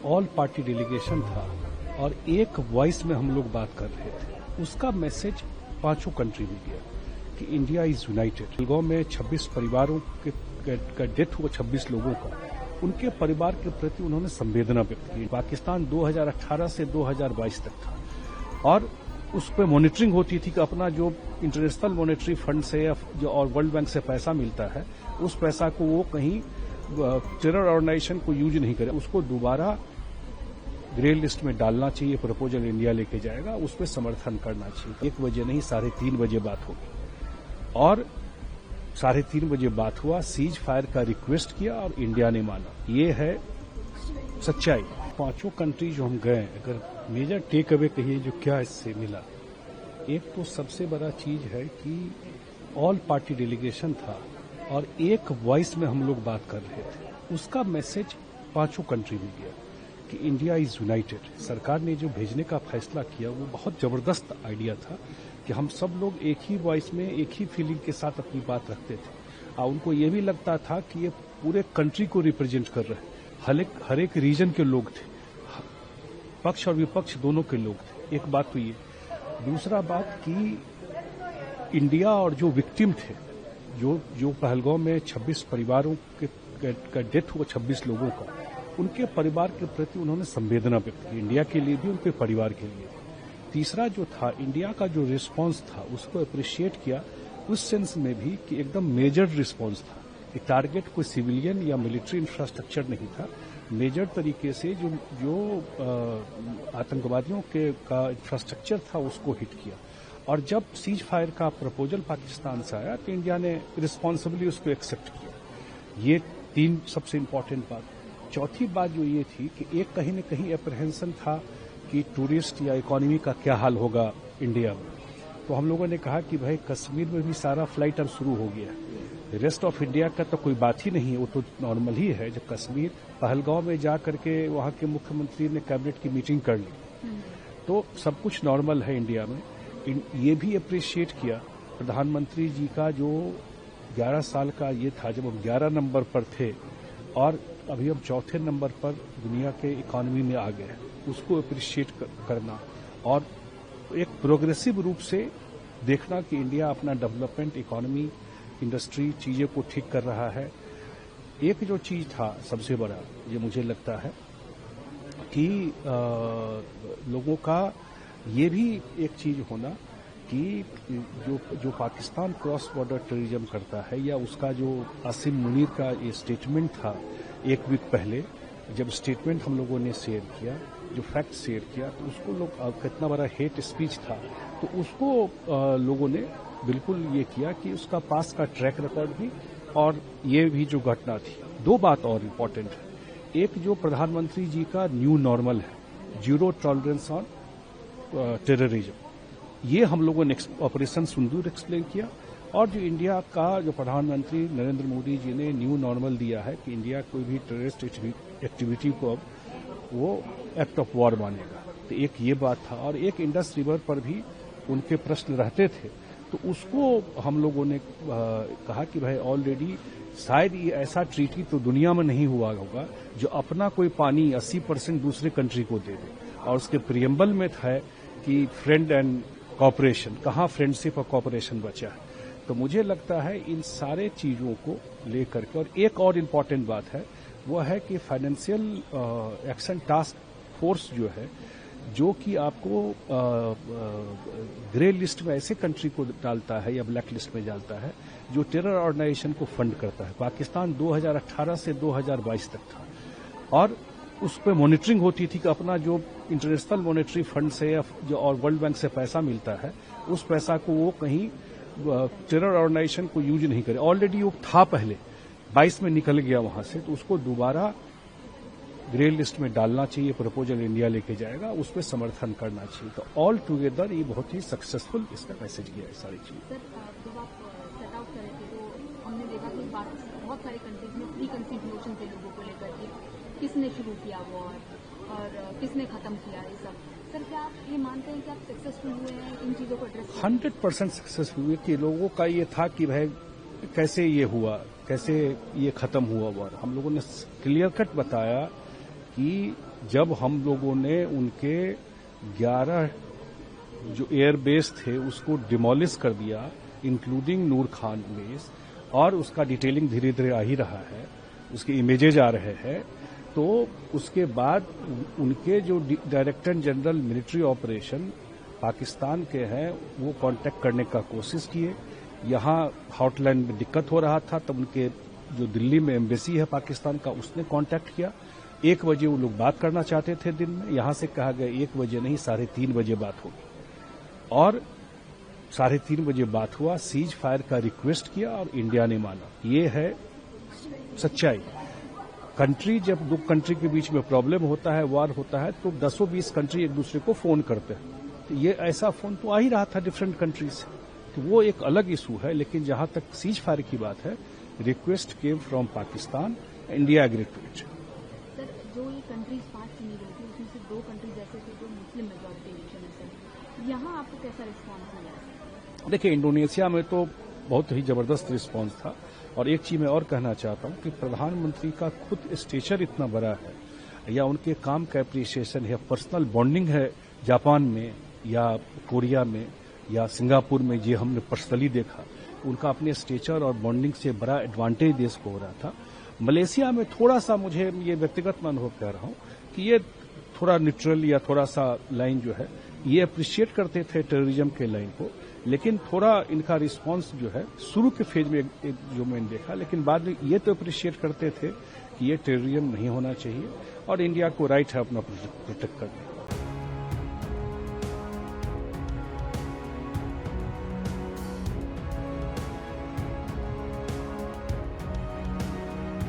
All party delegation था और एक वॉइस में हम लोग बात कर रहे थे। उसका मैसेज पांचों कंट्री में गया कि इंडिया इज यूनाइटेड। गांव में 26 परिवारों का डेथ हुआ, 26 लोगों का। उनके परिवार के प्रति उन्होंने संवेदना व्यक्त की। पाकिस्तान 2018 से 2022 तक था और उस पर मॉनिटरिंग होती थी कि अपना जो इंटरनेशनल मॉनेटरी फंड से जो और वर्ल्ड बैंक से पैसा मिलता है, उस पैसा को वो कहीं टेरर ऑर्गेनाइजेशन को यूज नहीं करे, उसको दोबारा ग्रे लिस्ट में डालना चाहिए। प्रपोजल इंडिया लेके जाएगा, उस पर समर्थन करना चाहिए। 1 बजे नहीं 3:30 बजे बात होगी और 3:30 बजे बात हुआ। सीज फायर का रिक्वेस्ट किया और इंडिया ने माना। ये है सच्चाई। पांचों कंट्री जो हम गए, अगर मेजर टेक अवे कहिए जो क्या इससे मिला, एक तो सबसे बड़ा चीज है कि ऑल पार्टी डेलीगेशन था और एक वॉइस में हम लोग बात कर रहे थे। उसका मैसेज पांचों कंट्री में गया कि इंडिया इज यूनाइटेड। सरकार ने जो भेजने का फैसला किया वो बहुत जबरदस्त आइडिया था कि हम सब लोग एक ही वॉइस में, एक ही फीलिंग के साथ अपनी बात रखते थे और उनको ये भी लगता था कि ये पूरे कंट्री को रिप्रेजेंट कर रहे हैं। हर एक रीजन के लोग थे, पक्ष और विपक्ष दोनों के लोग थे। एक बात तो ये। दूसरा बात कि इंडिया और जो विक्टिम थे, जो पहलगांव में 26 परिवारों का डेथ हुआ, 26 लोगों का, उनके परिवार के प्रति उन्होंने संवेदना व्यक्त की। इंडिया के लिए भी, उनके परिवार के लिए। तीसरा जो था, इंडिया का जो रिस्पांस था उसको अप्रिशिएट किया उस सेंस में भी कि एकदम मेजर रिस्पांस था कि टारगेट कोई सिविलियन या मिलिट्री इंफ्रास्ट्रक्चर नहीं था। मेजर तरीके से जो आतंकवादियों का इंफ्रास्ट्रक्चर था उसको हिट किया। और जब सीज फायर का प्रपोजल पाकिस्तान से आया तो इंडिया ने रिस्पॉन्सिबली उसको एक्सेप्ट किया। ये 3 सबसे इम्पोर्टेंट बात। चौथी बात जो ये थी कि एक कहीं न कहीं अप्रहेंशन था कि टूरिस्ट या इकोनॉमी का क्या हाल होगा इंडिया में। तो हम लोगों ने कहा कि भाई कश्मीर में भी सारा फ्लाइट अब शुरू हो गया, रेस्ट ऑफ इंडिया का तो कोई बात ही नहीं है, वो तो नॉर्मल ही है। जब कश्मीर पहलगांव में जा करके वहां के मुख्यमंत्री ने कैबिनेट की मीटिंग कर ली तो सब कुछ नॉर्मल है इंडिया में। ये भी अप्रिशिएट किया प्रधानमंत्री जी का जो 11 साल का ये था, जब हम 11 नंबर पर थे और अभी हम 4थे नंबर पर दुनिया के इकोनॉमी में आ गए, उसको अप्रिशिएट करना और एक प्रोग्रेसिव रूप से देखना कि इंडिया अपना डेवलपमेंट, इकोनॉमी, इंडस्ट्री चीजें को ठीक कर रहा है। एक जो चीज था सबसे बड़ा, ये मुझे लगता है कि लोगों का ये भी एक चीज होना कि जो पाकिस्तान क्रॉस बॉर्डर टेररिज्म करता है, या उसका जो आसिम मुनीर का ये स्टेटमेंट था 1 वीक पहले, जब स्टेटमेंट हम लोगों ने शेयर किया, जो फैक्ट शेयर किया, तो उसको लोग कितना बड़ा हेट स्पीच था, तो उसको लोगों ने बिल्कुल ये किया कि उसका पास का ट्रैक रिकॉर्ड भी और ये भी जो घटना थी। 2 बात और इम्पोर्टेंट है। एक जो प्रधानमंत्री जी का न्यू नॉर्मल है, जीरो टॉलरेंस ऑन टेररिज्म, ये हम लोगों ने ऑपरेशन सिंदूर एक्सप्लेन किया। और जो इंडिया का जो प्रधानमंत्री नरेंद्र मोदी जी ने न्यू नॉर्मल दिया है कि इंडिया कोई भी टेररिस्ट एक्टिविटी को अब वो एक्ट ऑफ वॉर मानेगा, तो एक ये बात था। और एक इंडस रिवर पर भी उनके प्रश्न रहते थे, तो उसको हम लोगों ने कहा कि भाई ऑलरेडी शायद ये ऐसा ट्रीटी तो दुनिया में नहीं हुआ होगा जो अपना कोई पानी 80% दूसरे कंट्री को दे दे। और उसके प्रियम्बल में था कि फ्रेंड एंड कॉपरेशन, कहाँ फ्रेंडशिप और कॉपरेशन बचा है। तो मुझे लगता है इन सारे चीजों को लेकर के, और एक और इम्पोर्टेंट बात है वो है कि फाइनेंशियल एक्शन टास्क फोर्स जो है, जो कि आपको ग्रे लिस्ट में ऐसे कंट्री को डालता है या ब्लैक लिस्ट में डालता है जो टेरर ऑर्गेनाइजेशन को फंड करता है। पाकिस्तान 2018 से 2022 तक था और उस पर मॉनिटरिंग होती थी कि अपना जो इंटरनेशनल मॉनेटरी फंड से जो और वर्ल्ड बैंक से पैसा मिलता है, उस पैसा को वो कहीं टेरर ऑर्गेनाइजेशन को यूज नहीं करे। ऑलरेडी वो था पहले, 22 में निकल गया वहां से, तो उसको दोबारा ग्रे लिस्ट में डालना चाहिए। प्रपोजल इंडिया लेके जाएगा, उस पर समर्थन करना चाहिए। तो ऑल टुगेदर ये बहुत ही सक्सेसफुल इसका मैसेज गया है सारी चीज। सर, जब आप सेट आउट कर रहे थे तो हमने देखा कि बहुत सारे कंट्रीज में प्री कंसीव नोशन थे लोगों को लेकर के, किसने शुरू किया वॉर और किसने खत्म किया ये सब। सर, क्या आप ये मानते हैं कि आप सक्सेसफुल हुए हैं इन चीजों को एड्रेस? 100% सक्सेसफुल हुए कि लोगों का ये था कि भाई कैसे ये हुआ, कैसे ये खत्म हुआ वॉर। हम लोगों ने क्लियर कट बताया कि जब हम लोगों ने उनके 11 जो एयरबेस थे उसको डिमोलिश कर दिया, इंक्लूडिंग नूर खान बेस, और उसका डिटेलिंग धीरे धीरे आ ही रहा है, उसके इमेजेज आ रहे हैं, तो उसके बाद उनके जो director general military operation Pakistan के हैं वो कांटेक्ट करने का कोशिश किए। यहाँ हॉटलाइन में दिक्कत हो रहा था, तब उनके जो दिल्ली में एम्बेसी है पाकिस्तान का उसने कांटेक्ट किया। 1 बजे वो लोग बात करना चाहते थे दिन में, यहां से कहा गया 1 बजे नहीं 3:30 बजे बात होगी, और 3:30 बजे बात हुआ, सीज फायर का रिक्वेस्ट किया और इंडिया ने माना। ये है सच्चाई। कंट्री, जब 2 कंट्री के बीच में प्रॉब्लम होता है, वार होता है, तो 10-20 कंट्री एक दूसरे को फोन करते हैं। तो ये ऐसा फोन तो आ ही रहा था डिफरेंट कंट्रीज से, तो वो एक अलग इशू है। लेकिन जहां तक सीज फायर की बात है, request came from Pakistan, India agreed to it. Sir, जो ये कंट्रीज 5 चुनी गई थी उसमें से 2 कंट्रीज ऐसे थे जो मुस्लिम मेजॉरिटी नेशन है सर, यहाँ आपको कैसा रिस्पॉन्स मिला? देखिए, इंडोनेशिया में तो बहुत ही जबरदस्त रिस्पॉन्स था। और एक चीज मैं और कहना चाहता हूं कि प्रधानमंत्री का खुद स्टेचर इतना बड़ा है, या उनके काम का एप्रिसिएशन है, पर्सनल बॉन्डिंग है जापान में या कोरिया में या सिंगापुर में, ये हमने पर्सनली देखा, उनका अपने स्टेचर और बॉन्डिंग से बड़ा एडवांटेज देश को हो रहा था। मलेशिया में थोड़ा सा, मुझे ये व्यक्तिगत अनुभव कह रहा हूं कि ये थोड़ा न्यूट्रल या थोड़ा सा लाइन जो है ये अप्रिशिएट करते थे टेररिज्म के लाइन को, लेकिन थोड़ा इनका रिस्पांस जो है शुरू के फेज में एक जो मैंने देखा, लेकिन बाद में ये तो अप्रिशिएट करते थे कि ये टेररिज्म नहीं होना चाहिए और इंडिया को राइट है अपना प्रोटेक्ट करने।